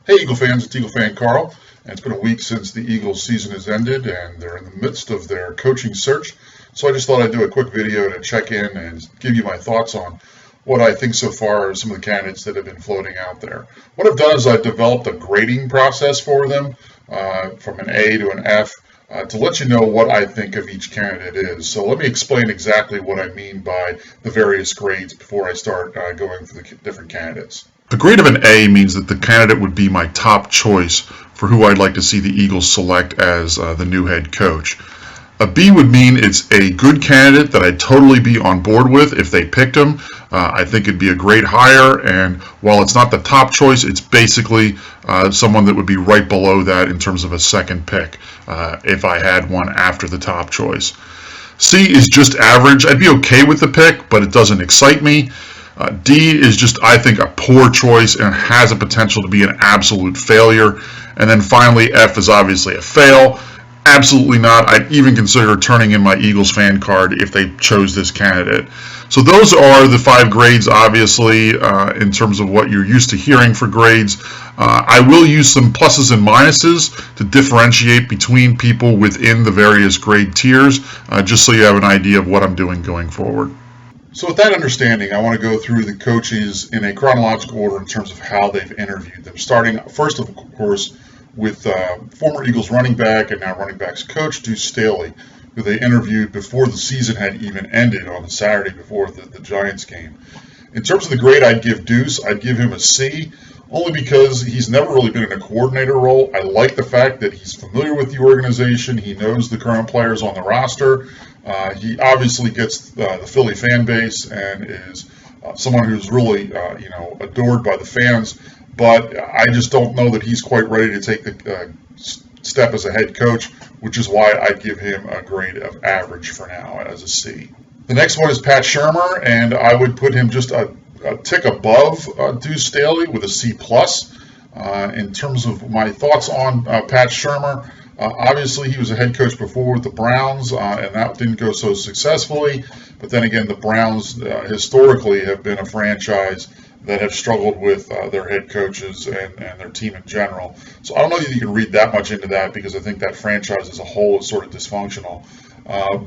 Hey Eagle fans, it's EaglefanKarl, and it's been a week since the Eagles season has ended and they're in the midst of their coaching search. So I just thought I'd do a quick video to check in and give you my thoughts on what I think so far of some of the candidates that have been floating out there. What I've done is I've developed a grading process for them from an A to an F to let you know what I think of each candidate is. So let me explain exactly what I mean by the various grades before I start going through the different candidates. A grade of an A means that the candidate would be my top choice for who I'd like to see the Eagles select as the new head coach. A B would mean it's a good candidate that I'd totally be on board with if they picked him. I think it'd be a great hire, and while it's not the top choice, it's basically someone that would be right below that in terms of a second pick if I had one after the top choice. C is just average. I'd be okay with the pick, but it doesn't excite me. D is just, I think, a poor choice and has a potential to be an absolute failure. And then finally, F is obviously a fail. Absolutely not. I'd even consider turning in my Eagles fan card if they chose this candidate. So those are the 5 grades, obviously, in terms of what you're used to hearing for grades. I will use some pluses and minuses to differentiate between people within the various grade tiers, just so you have an idea of what I'm doing going forward. So with that understanding, I want to go through the coaches in a chronological order in terms of how they've interviewed them. Starting first, of course, with former Eagles running back and now running backs coach Duce Staley, who they interviewed before the season had even ended on the Saturday before the Giants game. In terms of the grade I'd give Duce, I'd give him a C, only because he's never really been in a coordinator role. I like the fact that he's familiar with the organization. He knows the current players on the roster. He obviously gets the Philly fan base and is someone who's really, adored by the fans. But I just don't know that he's quite ready to take the step as a head coach, which is why I'd give him a grade of average for now as a C. The next one is Pat Shurmer, and I would put him just a tick above Duce Staley with a C+. In terms of my thoughts on Pat Shurmer, obviously he was a head coach before with the Browns, and that didn't go so successfully. But then again, the Browns historically have been a franchise that have struggled with their head coaches and their team in general. So I don't know that you can read that much into that, because I think that franchise as a whole is sort of dysfunctional.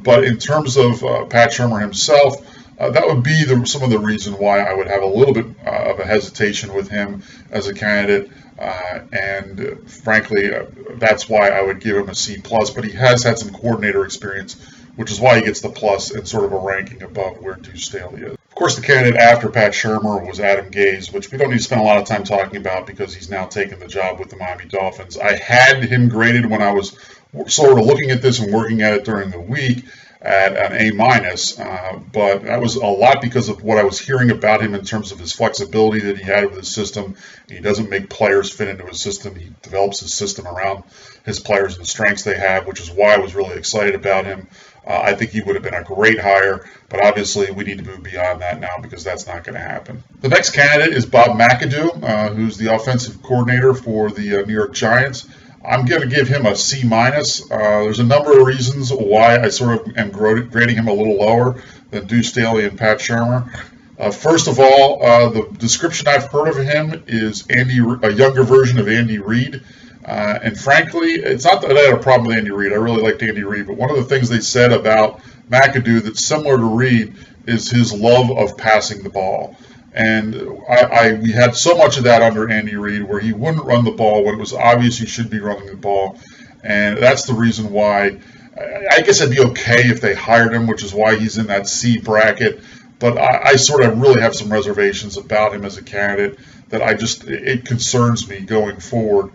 But in terms of Pat Shurmer himself, that would be some of the reason why I would have a little bit of a hesitation with him as a candidate. And frankly, that's why I would give him a C+. But he has had some coordinator experience, which is why he gets the plus and sort of a ranking above where Duce Staley is. Of course, the candidate after Pat Shurmer was Adam Gase, which we don't need to spend a lot of time talking about because he's now taken the job with the Miami Dolphins. I had him graded when I was sort of looking at this and working at it during the week at an A-, but that was a lot because of what I was hearing about him in terms of his flexibility that he had with his system. He doesn't make players fit into his system. He develops his system around his players and the strengths they have, which is why I was really excited about him. I think he would have been a great hire, but obviously we need to move beyond that now because that's not going to happen. The next candidate is Bob McAdoo, who's the offensive coordinator for the New York Giants. I'm going to give him a C-. There's a number of reasons why I sort of am grading him a little lower than Duce Staley and Pat Shurmer. First of all, the description I've heard of him is a younger version of Andy Reid. And frankly, it's not that I had a problem with Andy Reid. I really liked Andy Reid. But one of the things they said about McAdoo that's similar to Reid is his love of passing the ball. And we had so much of that under Andy Reid, where he wouldn't run the ball when it was obvious he should be running the ball. And that's the reason why I guess I'd be okay if they hired him, which is why he's in that C bracket. But I sort of really have some reservations about him as a candidate that it concerns me going forward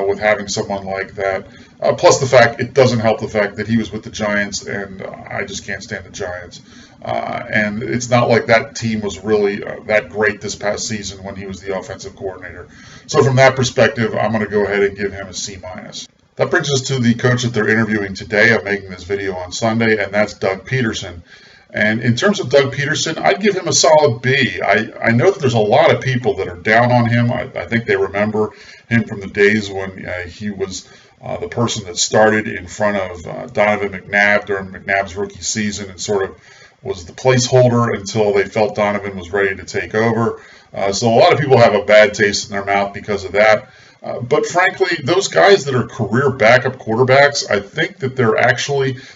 with having someone like that. Plus the fact, it doesn't help the fact that he was with the Giants, and I just can't stand the Giants. And it's not like that team was really that great this past season when he was the offensive coordinator. So from that perspective, I'm going to go ahead and give him a C-. That brings us to the coach that they're interviewing today. I'm making this video on Sunday, and that's Doug Pedersen. And in terms of Doug Pedersen, I'd give him a solid B. I know that there's a lot of people that are down on him. I think they remember him from the days when he was the person that started in front of Donovan McNabb during McNabb's rookie season and sort of was the placeholder until they felt Donovan was ready to take over. So a lot of people have a bad taste in their mouth because of that. But frankly, those guys that are career backup quarterbacks, I think that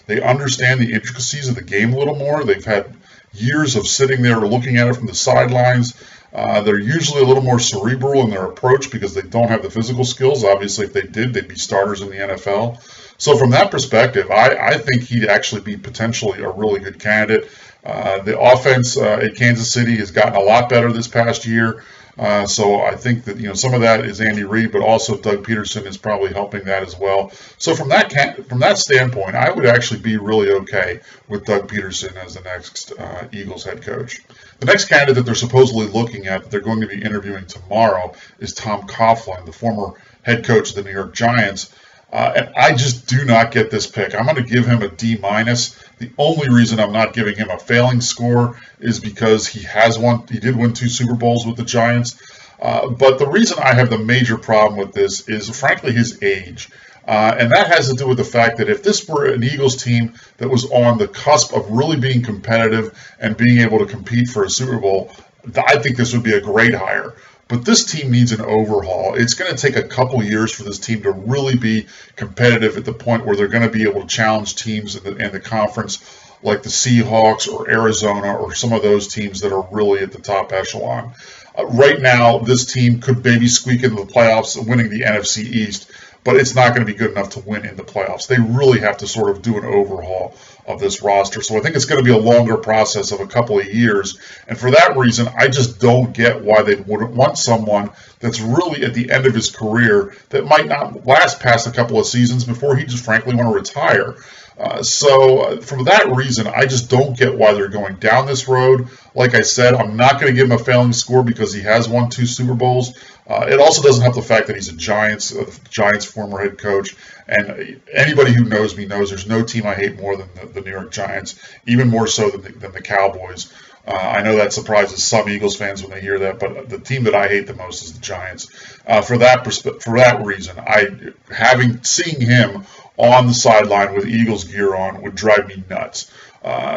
they understand the intricacies of the game a little more. They've had years of sitting there looking at it from the sidelines. They're usually a little more cerebral in their approach because they don't have the physical skills. Obviously, if they did, they'd be starters in the NFL. So from that perspective, I think he'd actually be potentially a really good candidate. The offense at Kansas City has gotten a lot better this past year. So I think that some of that is Andy Reid, but also Doug Pedersen is probably helping that as well. So from that standpoint, I would actually be really okay with Doug Pedersen as the next Eagles head coach. The next candidate that they're supposedly looking at, that they're going to be interviewing tomorrow, is Tom Coughlin, the former head coach of the New York Giants. And I just do not get this pick. I'm going to give him a D-. The only reason I'm not giving him a failing score is because he did win 2 Super Bowls with the Giants. But the reason I have the major problem with this is, frankly, his age. And that has to do with the fact that if this were an Eagles team that was on the cusp of really being competitive and being able to compete for a Super Bowl, I think this would be a great hire. But this team needs an overhaul. It's going to take a couple years for this team to really be competitive at the point where they're going to be able to challenge teams in the conference like the Seahawks or Arizona or some of those teams that are really at the top echelon. Right now, this team could maybe squeak into the playoffs, winning the NFC East, but it's not going to be good enough to win in the playoffs. They really have to sort of do an overhaul of this roster. So I think it's going to be a longer process of a couple of years. And for that reason, I just don't get why they wouldn't want someone that's really at the end of his career that might not last past a couple of seasons before he just frankly want to retire. So for that reason, I just don't get why they're going down this road. Like I said, I'm not going to give him a failing score because he has won 2 Super Bowls. It also doesn't help the fact that he's a Giants former head coach. And anybody who knows me knows there's no team I hate more than the New York Giants, even more so than the Cowboys. I know that surprises some Eagles fans when they hear that, but the team that I hate the most is the Giants. For that reason, seeing him on the sideline with Eagles gear on would drive me nuts.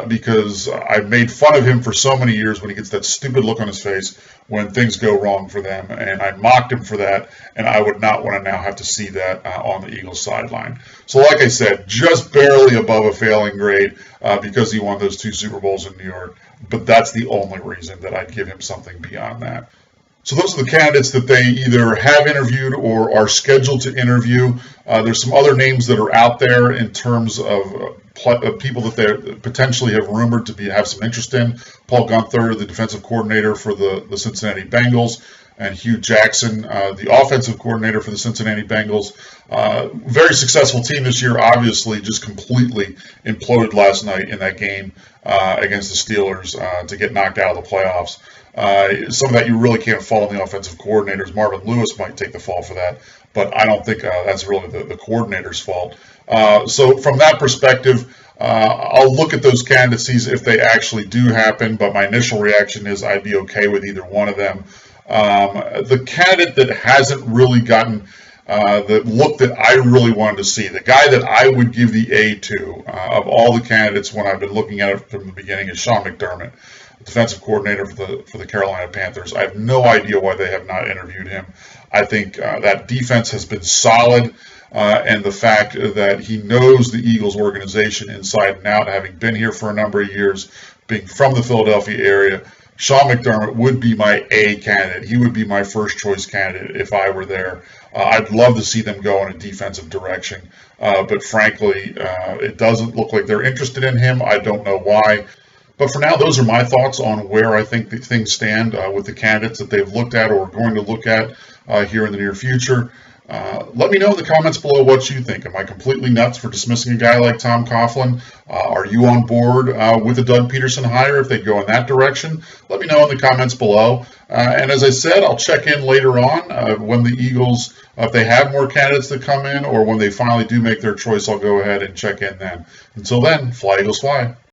Because I've made fun of him for so many years when he gets that stupid look on his face when things go wrong for them, and I mocked him for that, and I would not want to now have to see that on the Eagles sideline. So like I said, just barely above a failing grade because he won those 2 Super Bowls in New York, but that's the only reason that I'd give him something beyond that. So those are the candidates that they either have interviewed or are scheduled to interview. There's some other names that are out there in terms of people that they potentially have rumored to have some interest in. Paul Guenther, the defensive coordinator for the Cincinnati Bengals, and Hugh Jackson, the offensive coordinator for the Cincinnati Bengals. Very successful team this year, obviously just completely imploded last night in that game against the Steelers to get knocked out of the playoffs. Some of that you really can't fault on the offensive coordinators. Marvin Lewis might take the fall for that, but I don't think that's really the coordinator's fault. So from that perspective, I'll look at those candidacies if they actually do happen, but my initial reaction is I'd be okay with either one of them. The candidate that hasn't really gotten the look that I really wanted to see, the guy that I would give the A to of all the candidates when I've been looking at it from the beginning, is Sean McDermott, defensive coordinator for the Carolina Panthers. I have no idea why they have not interviewed him. I think that defense has been solid, and the fact that he knows the Eagles organization inside and out, having been here for a number of years, being from the Philadelphia area, Sean McDermott would be my A candidate. He would be my first choice candidate if I were there. I'd love to see them go in a defensive direction, but frankly, it doesn't look like they're interested in him. I don't know why. But for now, those are my thoughts on where I think things stand with the candidates that they've looked at or are going to look at here in the near future. Let me know in the comments below what you think. Am I completely nuts for dismissing a guy like Tom Coughlin? Are you on board with the Doug Pedersen hire if they go in that direction? Let me know in the comments below. And as I said, I'll check in later on when the Eagles, if they have more candidates that come in, or when they finally do make their choice, I'll go ahead and check in then. Until then, fly Eagles fly.